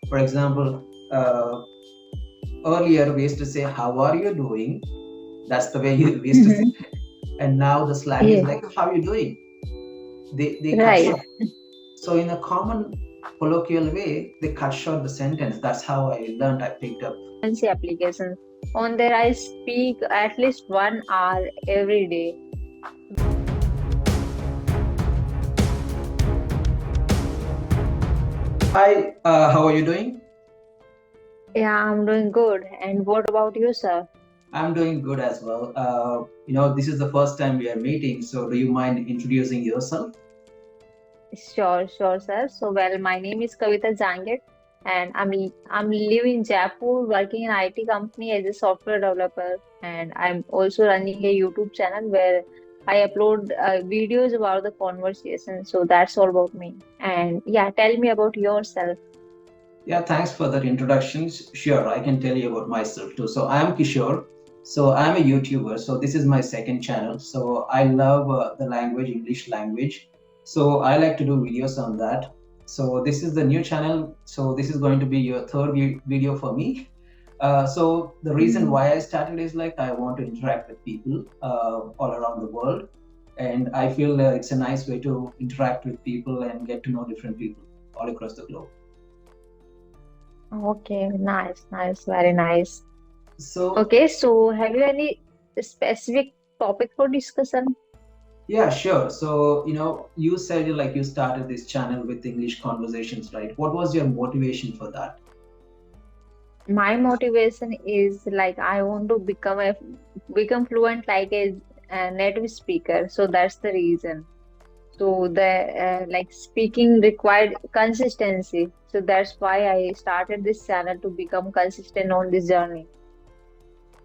For example, earlier we used to say, "How are you doing?" That's the way we used to say. Mhm. And now the slang is Yes, like, "How are you doing?" They cut right. short. So in a common colloquial way, they cut short the sentence. That's how I learned. I picked up. Fluency applications. On there, I speak at least 1 hour every day. Hi, how are you doing? Yeah, I'm doing good. And what about you, sir? I'm doing good as well. This is the first time we are meeting, so do you mind introducing yourself? Sure, sure, sir. So, well, my name is Kavita Jangit, and I'm living in Jaipur, working in IT company as a software developer, and I'm also running a YouTube channel where I upload videos about the conversation. So that's all about me. And yeah, tell me about yourself. Yeah, thanks for that introduction. Sure, I can tell you about myself too. So I'm Kishore. So I'm a YouTuber. So this is my second channel. So I love the language, English language. So I like to do videos on that. So this is the new channel. So this is going to be your third video for me. So the reason Mhm. why I started is like I want to interact with people all around the world, and I feel it's a nice way to interact with people and get to know different people all across the globe. Okay, nice, nice, very nice. So Okay, so have you any specific topic for discussion? yeah, sure. So you said like you started this channel with English conversations, right? What was your motivation for that? My motivation is like I want to become fluent like a native speaker. So that's the reason. So the like speaking required consistency. So that's why I started this channel to become consistent on this journey.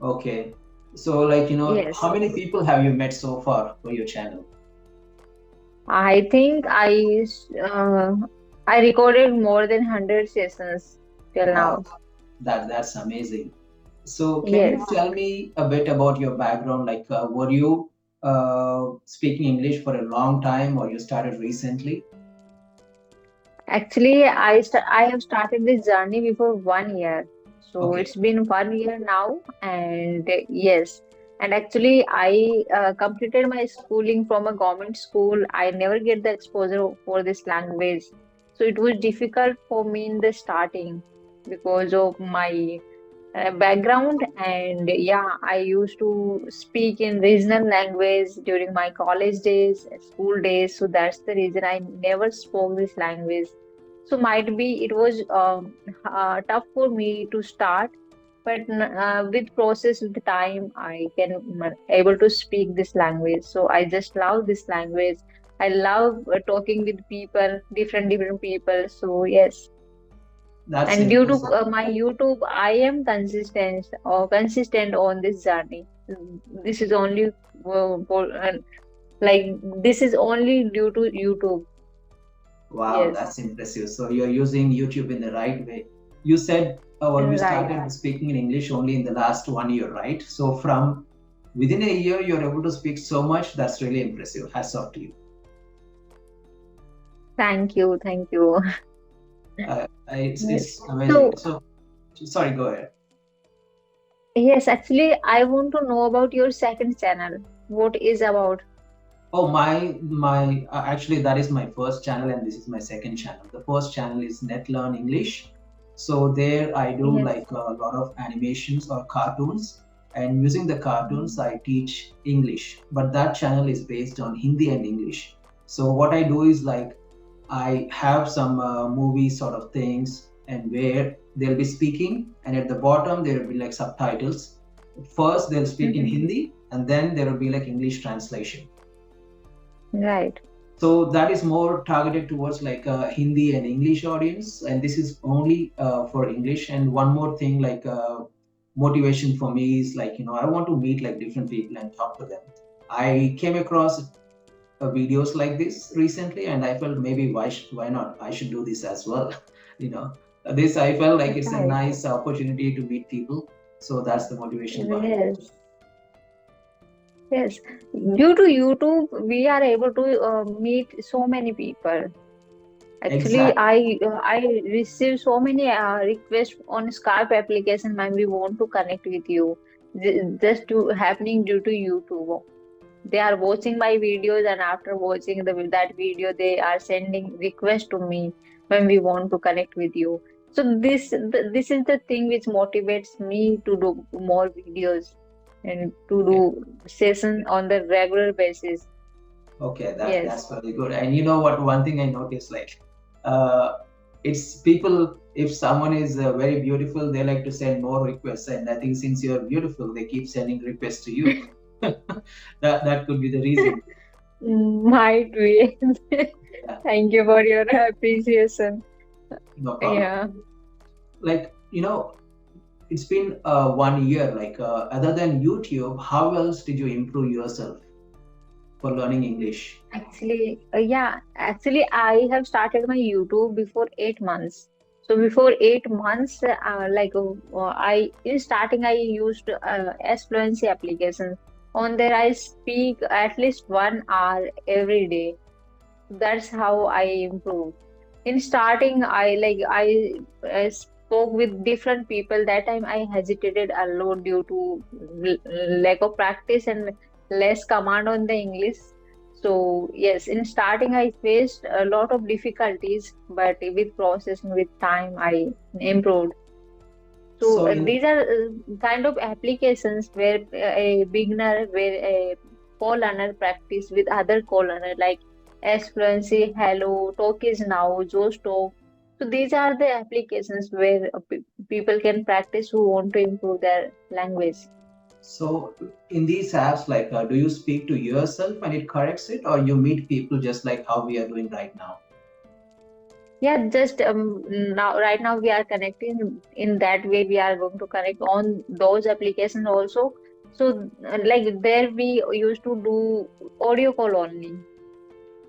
Okay. So like Yes, how many people have you met so far for your channel? I think I recorded more than 100 sessions till Wow, now. that's amazing. So can you Yes. tell me a bit about your background? Like, were you speaking English for a long time, or you started recently? Actually, I have started this journey before 1 year. So Okay. it's been 1 year now, and yes, and actually I completed my schooling from a government school. I never get the exposure for this language, so it was difficult for me in the starting because of my background. And yeah, I used to speak in regional language during my college days, school days. So that's the reason I never spoke this language. So might be it was tough for me to start, but with process with time, I can able to speak this language. So I just love this language. I love talking with people, different people. So yes, That's and due to impressive. my YouTube, I am consistent on this journey. This is only like this is only due to YouTube. Wow, Yes, that's impressive. So you're using YouTube in the right way. You said, well, you right. started speaking in English only in the last 1 year, right? So from within a year, you're able to speak so much. That's really impressive. Hats off to you. Thank you, thank you. Yes. It's amazing. So So sorry, go ahead. yes, actually, I want to know about your second channel. What is about? Oh, my actually that is my first channel and this is my second channel. The first channel is Net Learn English. So there I do Yes. like a lot of animations or cartoons, and using the cartoons I teach English. But that channel is based on Hindi and English. So what I do is like I have some movie sort of things, and where they'll be speaking, and at the bottom there will be like subtitles. First they'll speak in Mhm. Hindi, and then there will be like English translation. Right. So that is more targeted towards like a Hindi and English audience, and this is only for English. And one more thing, like motivation for me is like I want to meet like different people and talk to them. I came across videos like this recently, and I felt maybe why not? I should do this as well. you know, this I felt like it's a Right. nice opportunity to meet people. So that's the motivation behind it. Yes. Yes. Due to YouTube, we are able to meet so many people. Actually, Exactly. I receive so many requests on Skype application when we want to connect with you. Just to happening due to YouTube. They are watching my videos, and after watching that video, they are sending request to me when we want to connect with you. So this is the thing which motivates me to do more videos and to Okay. do session on the regular basis. Okay, Yes. that's very good. And you know what? One thing I noticed, like, uh, it's people. If someone is very beautiful, they like to send more requests. And I think since you're beautiful, they keep sending requests to you. That could be the reason. Might be. Yeah, Thank you for your appreciation. no problem. Yeah. Like, it's been 1 year. Like, other than YouTube, how else did you improve yourself for learning English? Actually, I have started my YouTube before 8 months. So before 8 months, in starting, I used S Fluency application. On there, I speak at least 1 hour every day. That's how I improved. In starting, I spoke with different people. That time I hesitated a lot due to lack of practice and less command on the English. So yes, in starting I faced a lot of difficulties, but with process and with time I improved. So So in these are kind of applications where where a co-learner practice with other co-learner like S Fluency, Hello, Talk is Now, Josh Talk. So these are the applications where people can practice who want to improve their language. So in these apps, like, do you speak to yourself and it corrects it, or you meet people just like how we are doing right now? Yeah, just now right now we are connecting in that way. We are going to connect on those applications also. So like there we used to do audio call only.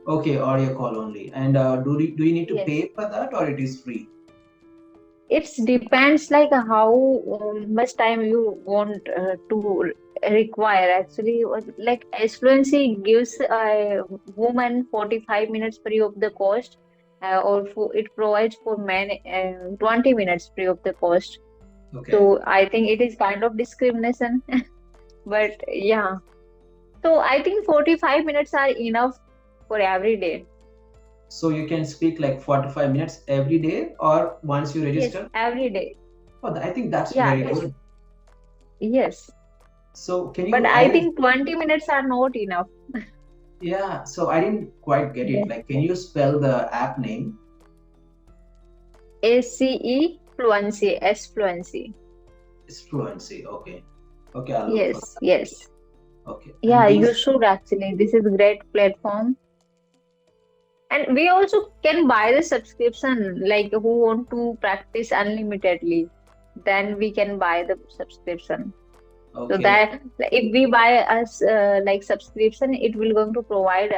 Okay, audio call only. And do you need to Yes. pay for that, or it is free? It depends like how much time you want to require. Actually, like Fluency gives a woman 45 minutes free of the cost, it provides for men 20 minutes free of the cost. Okay. So I think it is kind of discrimination, but yeah. So I think 45 minutes are enough for every day. So you can speak like 45 minutes every day, or once you Yes, register. every day. Oh, I think that's Yeah, very it's good. yes. So can But you? I think 20 minutes are not enough. Yeah. So I didn't quite get it. Yes. Like, can you spell the app name? ACE fluency, S fluency. It's fluency. Okay. Okay, I'll look for Yes, that. yes. Okay. And Yeah, you these. should actually. This is great platform. And we also can buy the subscription, like who want to practice unlimitedly, then we can buy the subscription. So Okay. that if we buy us like subscription, it will going to provide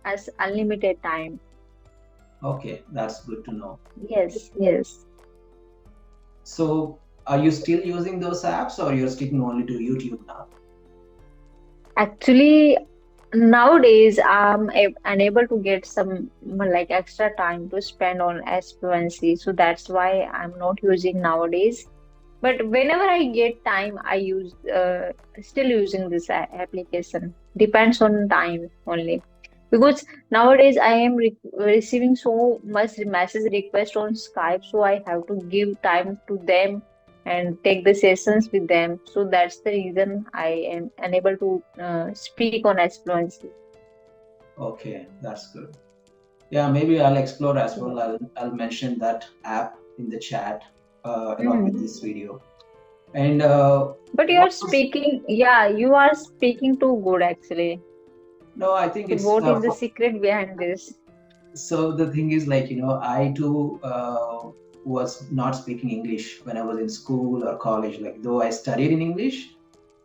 us unlimited time. Okay, that's good to know. Yes, yes. So, are you still using those apps, or you're sticking only to YouTube now? Actually, nowadays, I'm unable to get some like extra time to spend on S fluency, so that's why I'm not using nowadays. But whenever I get time, I use still using this application. Depends on time only. Because nowadays I am receiving so much message request on Skype, so I have to give time to them and take the sessions with them. So that's the reason I am unable to speak on S fluency. Okay, that's good. Yeah, maybe I'll explore as well. I'll mention that app in the chat along with Mm. this video. And But you what are was, speaking, yeah, you are speaking too good actually. no, I think So it's what is the secret behind this? so the thing is, like, I too was not speaking English when I was in school or college. Like, though I studied in English,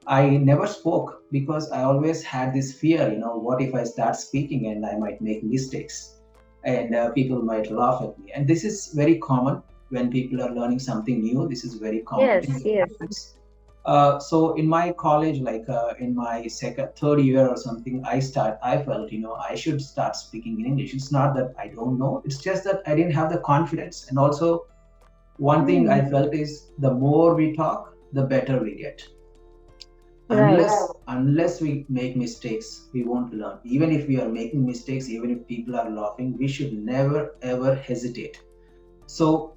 I never spoke because I always had this fear, what if I start speaking and I might make mistakes and people might laugh at me. And this is very common when people are learning something new. This is very common thing Yes, that yes. happens. So in my college, like in my third year or something, I felt, I should start speaking in English. It's not that I don't know. It's just that I didn't have the confidence. And also, one thing Mm, I felt is the more we talk, the better we get. right. Unless we make mistakes, we won't learn. Even if we are making mistakes, even if people are laughing, we should never ever hesitate. So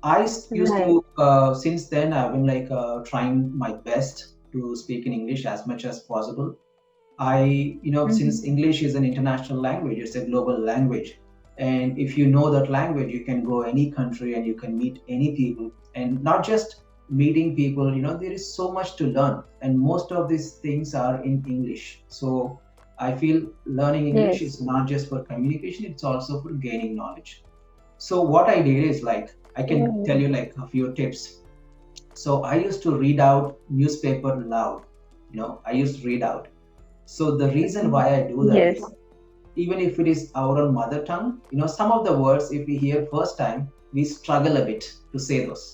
used Right. to, since then, I've been like trying my best to speak in English as much as possible. Mm-hmm. Since English is an international language, it's a global language. And if you know that language, you can go any country and you can meet any people. And not just meeting people, there is so much to learn. And most of these things are in English. So I feel learning English Yes. is not just for communication, it's also for gaining knowledge. So what I did is like, I can tell Right. you like a few tips. So I used to read out newspaper loud. I used to read out. So the reason Mhm. why I do that is, Yes. even if it is our own mother tongue, some of the words, if we hear first time, we struggle a bit to say those.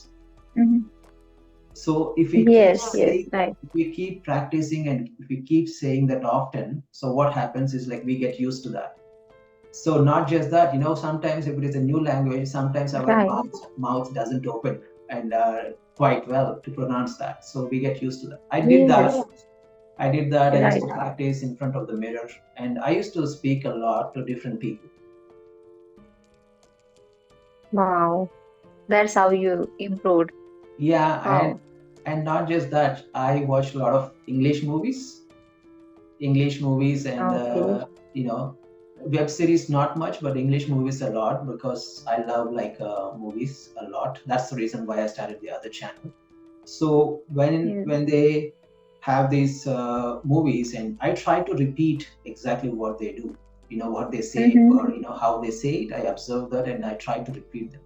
Hmm. So if we keep Yes. Yes. saying, Right. if we keep practicing and if we keep saying that often, so what happens is like we get used to that. So not just that, sometimes if it is a new language, sometimes our Right. mouth doesn't open and quite well to pronounce that. So we get used to that. I did that. Yes. I did that. I used Right. to practice in front of the mirror, and I used to speak a lot to different people. Wow. That's how you improved. Yeah, and Wow. and not just that. I watched a lot of English movies, and Okay. web series not much, but English movies a lot because I love like movies a lot. That's the reason why I started the other channel. So when Yes. they have these movies, and I try to repeat exactly what they do, what they say, Mm-hmm. or how they say it. I observe that and I try to repeat them.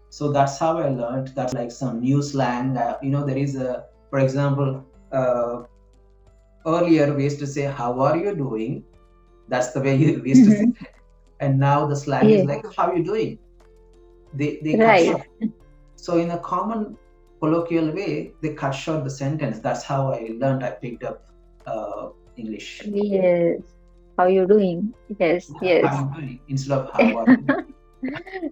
So that's how I learned. That's like some new slang. There is a, for example, uh, earlier we used to say, "How are you doing?" That's the way we used to say. Mm-hmm. And now the slang is Yes. like, "How are you doing?" They cut Right. short. So in a common colloquial way, they cut short the sentence. That's how I learned. I picked up English. Yes. How you doing? Yes. How Yes. are you doing instead of how are you.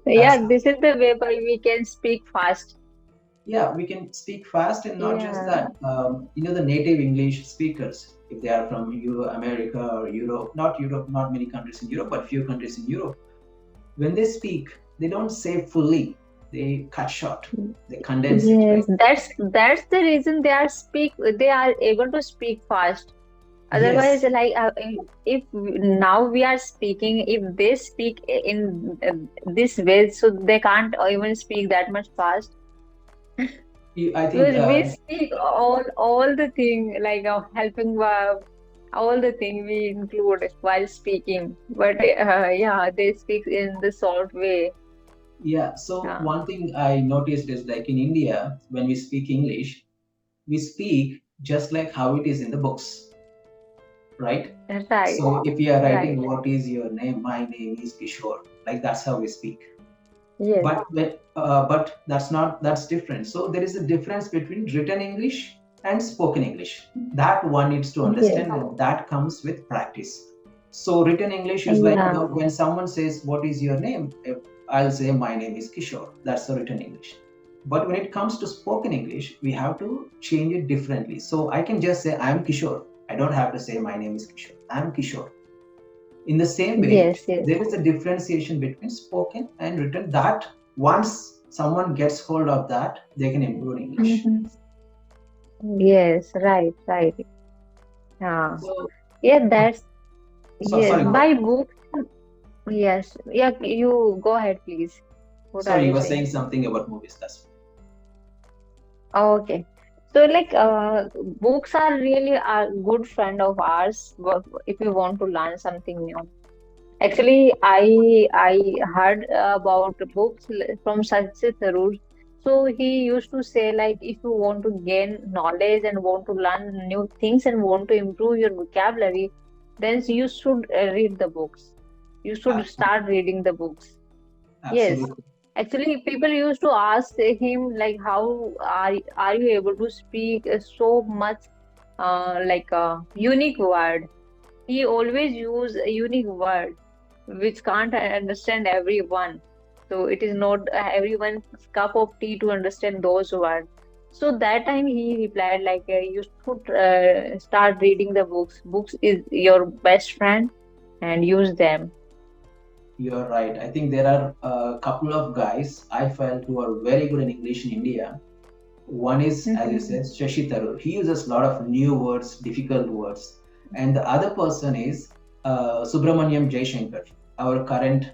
That's Yeah. This is the way by we can speak fast. Yeah, we can speak fast, and not just Yeah. that. The native English speakers, if they are from America or Europe, not many countries in Europe, but few countries in Europe, when they speak, they don't say fully. They cut short. They condense it, Yes. right? That's the reason they are speak. They are able to speak fast. Otherwise, Yes. like if now we are speaking, if they speak in this way, so they can't even speak that much fast. I think, Because we speak all the thing like a helping verb, all the thing we include while speaking. But yeah, they speak in the soft way. yeah. So Yeah, one thing I noticed is like in India, when we speak English, we speak just like how it is in the books, right? right, So if you are right. writing, "What is your name?" My name is Kishore. Like that's how we speak. Yes, But that's different. So there is a difference between written English and spoken English. That one needs to yes, understand, and that comes with practice. So written English is like, yeah. when someone says, "What is your name?" I'll say, "My name is Kishore." That's the written English. But when it comes to spoken English, we have to change it differently. So I can just say, "I'm Kishore." I don't have to say, "My name is Kishore." I'm Kishore. In the same way, Yes, yes. there is a differentiation between spoken and written, that once someone gets hold of that, they can improve English. Hmm. Yes, right, right. Yeah, So, yeah. That's yes. sorry, By books. Yes, yeah. You go ahead, please. What are sorry, you you were saying saying? something about movies. That's Okay. So like books are really a good friend of ours if you want to learn something new. Actually, I heard about books from Sachit Tharoor. So he used to say like if you want to gain knowledge and want to learn new things and want to improve your vocabulary, then you should read the books. You should absolutely, start reading the books. Yes. absolutely. Actually, people used to ask him like, "How are you able to speak so much?" like a unique word. He always use a unique word which can't understand everyone. So it is not everyone's cup of tea to understand those words. So that time he replied like, you should start reading the books. Books is your best friend and use them. You're right. I think there are a couple of guys I felt who are very good in English in India. One is, as you Mhm. said, Shashi Tharoor. He uses a lot of new words, difficult words. And the other person is Subramaniam Jaishankar, our current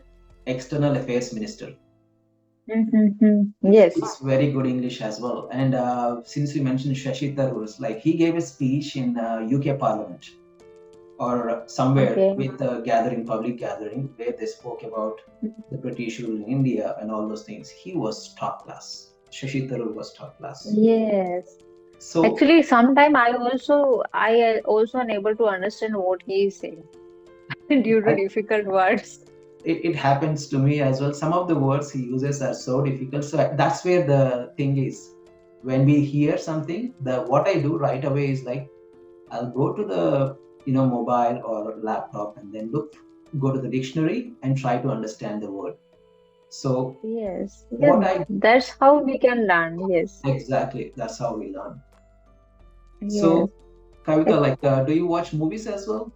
external affairs minister. Mhm. Yes. Speaks very good English as well. And since we mentioned Shashi Tharoor, like he gave a speech in UK Parliament or somewhere Okay. with a gathering, public gathering, where they spoke about the British rule in India and all those things. He was top class. Shashi Tharoor was top class. Yes. So Actually, sometime I also unable to understand what he is saying due to I, difficult words. it happens to me as well. Some of the words he uses are so difficult. So that's where the thing is. When we hear something, the what I do right away is like I'll go to the mobile or laptop and then go to the dictionary and try to understand the word. So Yes. what Yeah, I that's how we can learn. Yes. exactly that's how we learn. Yes. So Kavita, like, do you watch movies as well?